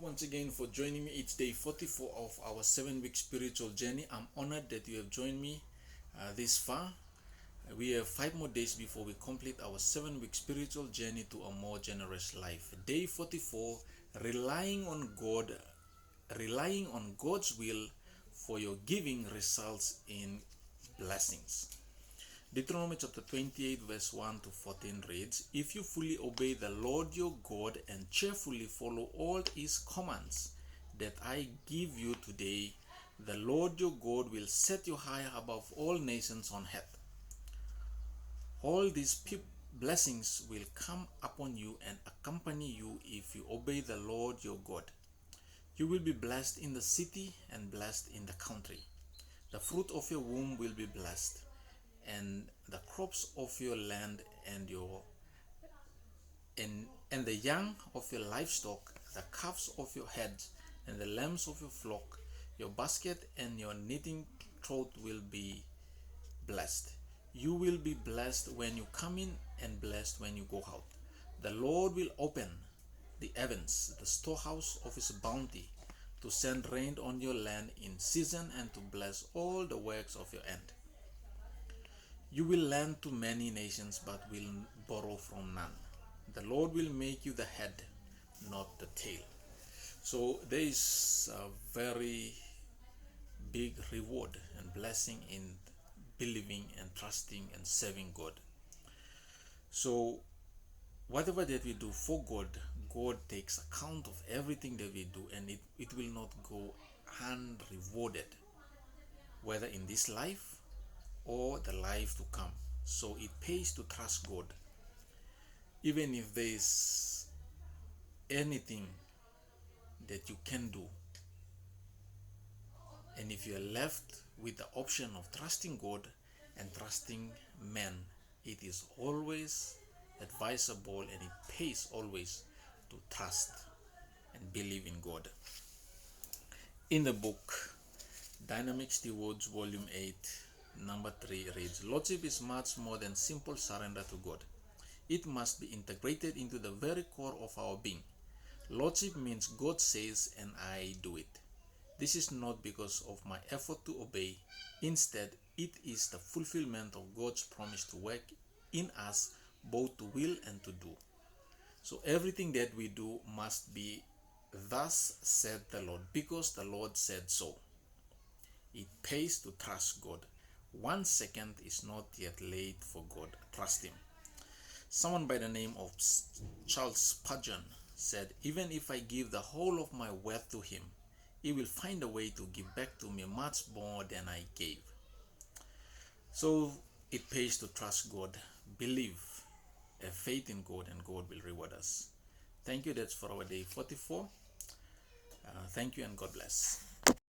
once again for joining me. It's day 44 of our 7-week spiritual journey. I'm honored that you have joined me this far. We have 5 more days before we complete our 7-week spiritual journey to a more generous life. Day 44, relying on God's will for your giving results in blessings. Deuteronomy chapter 28 verse 1 to 14 reads, "If you fully obey the Lord your God and cheerfully follow all his commands that I give you today, the Lord your God will set you high above all nations on earth. All these blessings will come upon you and accompany you if you obey the Lord your God. You will be blessed in the city and blessed in the country. The fruit of your womb will be blessed, and the crops of your land and the young of your livestock, the calves of your herds and the lambs of your flock, your basket and your knitting trough will be blessed. You will be blessed when you come in and blessed when you go out. The Lord will open the heavens, the storehouse of his bounty, to send rain on your land in season and to bless all the works of your hand. You will lend to many nations but will borrow from none. The Lord will make you the head, not the tail." So there is a very big reward and blessing in believing and trusting and serving God. So whatever that we do for God, God takes account of everything that we do, and it will not go unrewarded, whether in this life or the life to come. So it pays to trust God. Even if there is anything that you can do, and if you are left with the option of trusting God and trusting men, it is always advisable and it pays always to trust and believe in God. In the book Dynamic Stewards Volume 8, number 3 reads, "Lordship is much more than simple surrender to God. It must be integrated into the very core of our being. Lordship means God says and I do it. This is not because of my effort to obey. Instead, it is the fulfillment of God's promise to work in us both to will and to do. So everything that we do must be, 'Thus said the Lord,' because the Lord said so." It pays to trust God. 1 second is not yet late for God. Trust him. Someone by the name of Charles Spurgeon said, "Even if I give the whole of my wealth to him, he will find a way to give back to me much more than I gave." So it pays to trust God, believe, have faith in God, and God will reward us. Thank you. That's for our day 44. Thank you and God bless.